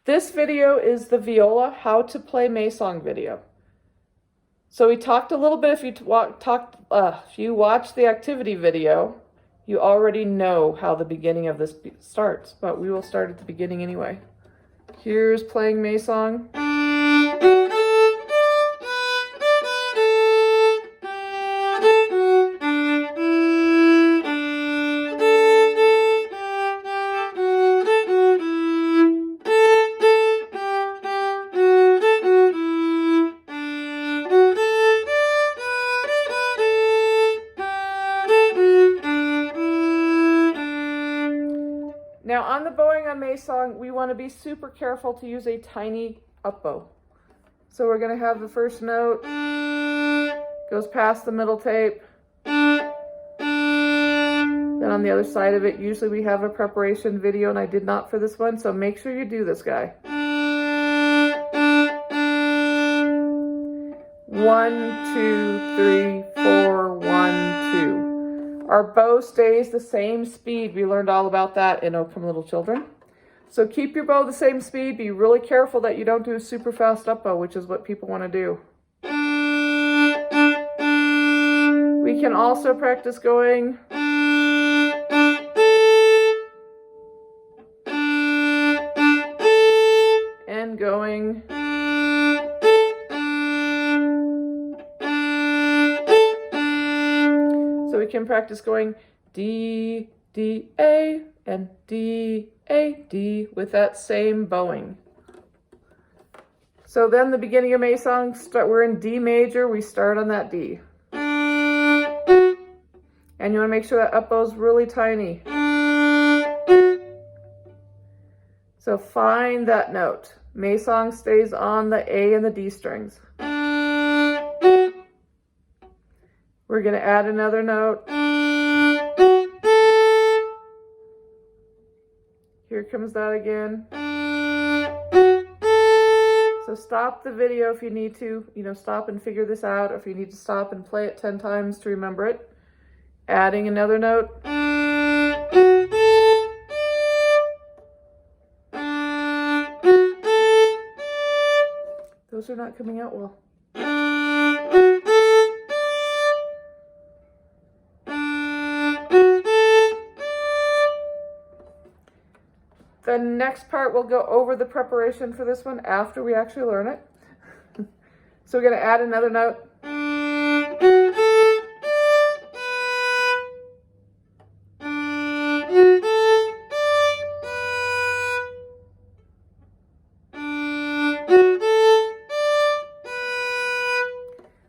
This video is the viola how to play May song video. So we talked a little bit, if you watched the activity video, you already know how the beginning of this starts, but we will start at the beginning anyway. Here's playing May song. Now on the bowing on May song, we want to be super careful to use a tiny up bow. So we're going to have the first note, goes past the middle tape. Then on the other side of it, usually we have a preparation video, and I did not for this one, so make sure you do this guy. 1, 2, 3, 4, 1, 2. Our bow stays the same speed. We learned all about that in O Come Little Children. So keep your bow the same speed. Be really careful that you don't do a super fast up bow, which is what people want to do. We can also practice going and going. So we can practice going D, D, A, and D, A, D with that same bowing. So then the beginning of May song, we're in D major, we start on that D. And you want to make sure that up bow's really tiny. So find that note. May song stays on the A and the D strings. We're going to add another note. Here comes that again. So stop the video if you need to, stop and figure this out, or if you need to stop and play it 10 times to remember it. Adding another note. Those are not coming out well. The next part, we'll go over the preparation for this one after we actually learn it. So we're going to add another note.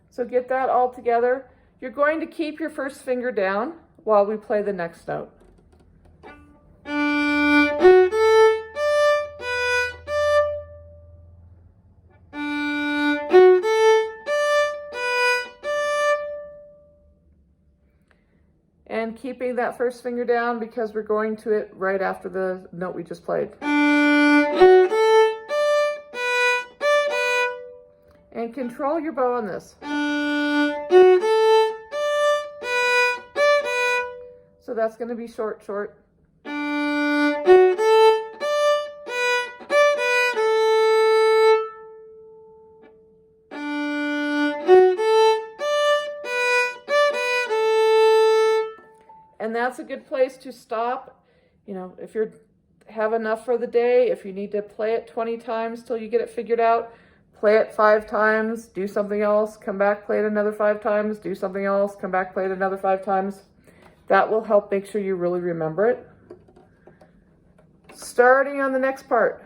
So get that all together. You're going to keep your first finger down while we play the next note. And keeping that first finger down because we're going to it right after the note we just played. And control your bow on this. So that's going to be short, short. And that's a good place to stop. If you have enough for the day, if you need to play it 20 times till you get it figured out, play it 5 times, do something else, come back, play it another 5 times, do something else, come back, play it another 5 times. That will help make sure you really remember it. Starting on the next part.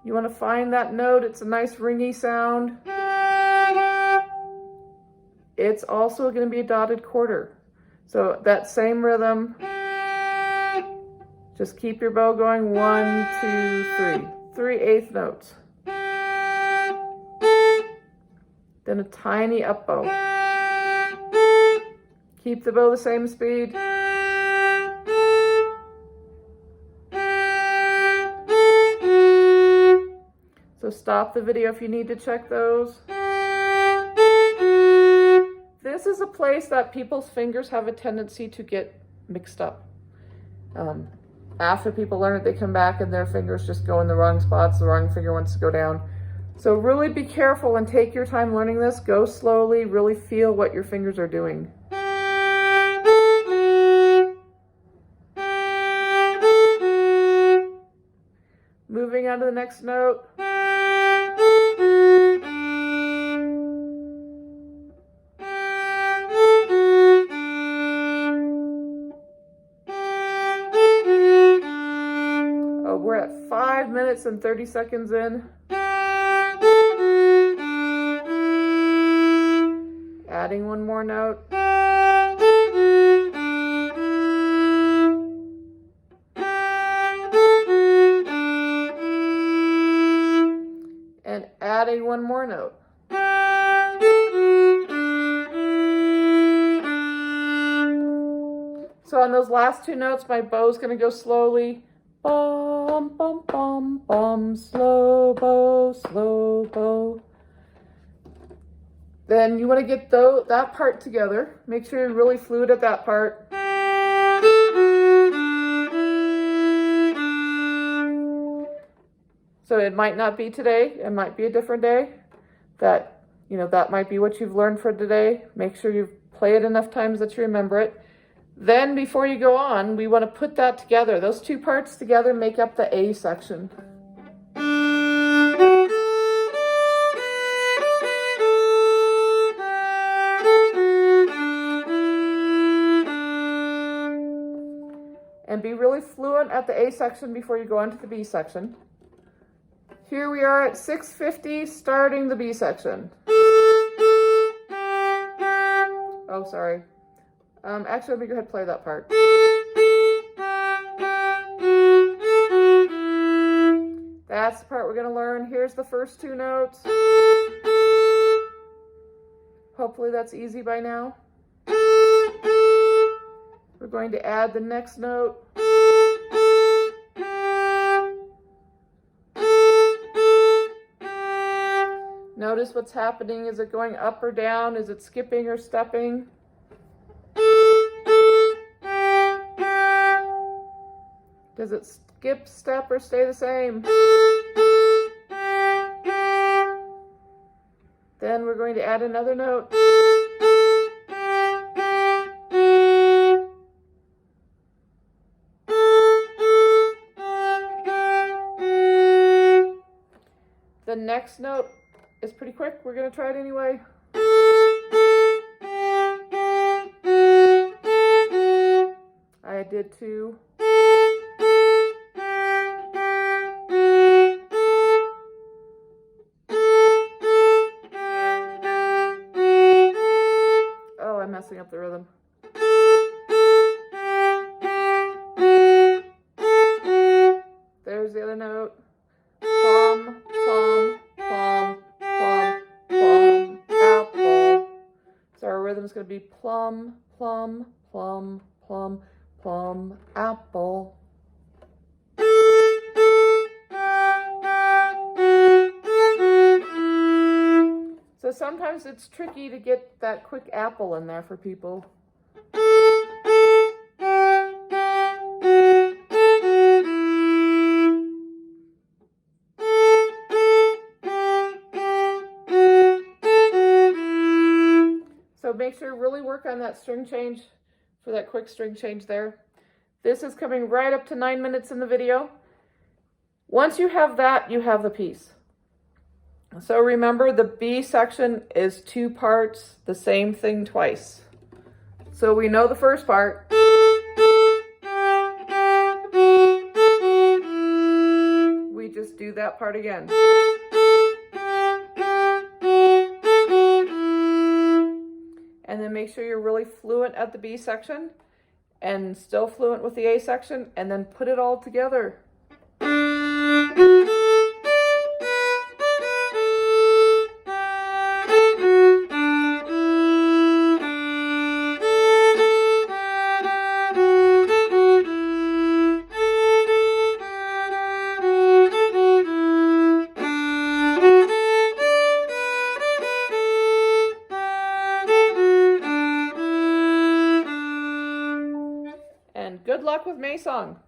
You want to find that note. It's a nice ringy sound. It's also going to be a dotted quarter. So that same rhythm, just keep your bow going. 1, 2, 3. 3/8 notes. Then a tiny up bow. Keep the bow the same speed. So stop the video if you need to check those. This is a place that people's fingers have a tendency to get mixed up. after people learn it, they come back and their fingers just go in the wrong spots. The wrong finger wants to go down. So really be careful and take your time learning this. Go slowly, really feel what your fingers are doing. Moving on to the next note. Oh, we're at 5 minutes and 30 seconds in. Adding one more note. And adding one more note. So on those last two notes, my bow's going to go slowly. Bum, bum, bum, bum, slow bow, slow bow. Then you want to get that part together. Make sure you're really fluid at that part. So it might not be today, it might be a different day. That might be what you've learned for today. Make sure you play it enough times that you remember it. Then before you go on, we want to put that together. Those two parts together make up the A section. And be really fluent at the A section before you go on to the B section. Here we are at 6:50, starting the B section. Oh, sorry. Actually, let me go ahead and play that part. That's the part we're going to learn. Here's the first two notes. Hopefully that's easy by now. We're going to add the next note. Notice what's happening. Is it going up or down? Is it skipping or stepping? Does it skip, step, or stay the same? Then we're going to add another note. The next note is pretty quick. We're going to try it anyway. I did two. Oh, I'm messing up the rhythm. There's the other note. Plum, plum, plum, plum, plum, apple. So our rhythm is going to be plum, plum, plum, plum, plum, apple. So sometimes it's tricky to get that quick apple in there for people. So make sure you really work on that string change for that quick string change there. This is coming right up to 9 minutes in the video. Once you have that, you have the piece. So remember, the B section is two parts, the same thing twice. So we know the first part. We just do that part again. And then make sure you're really fluent at the B section and still fluent with the A section, and then put it all together. And good luck with May Song.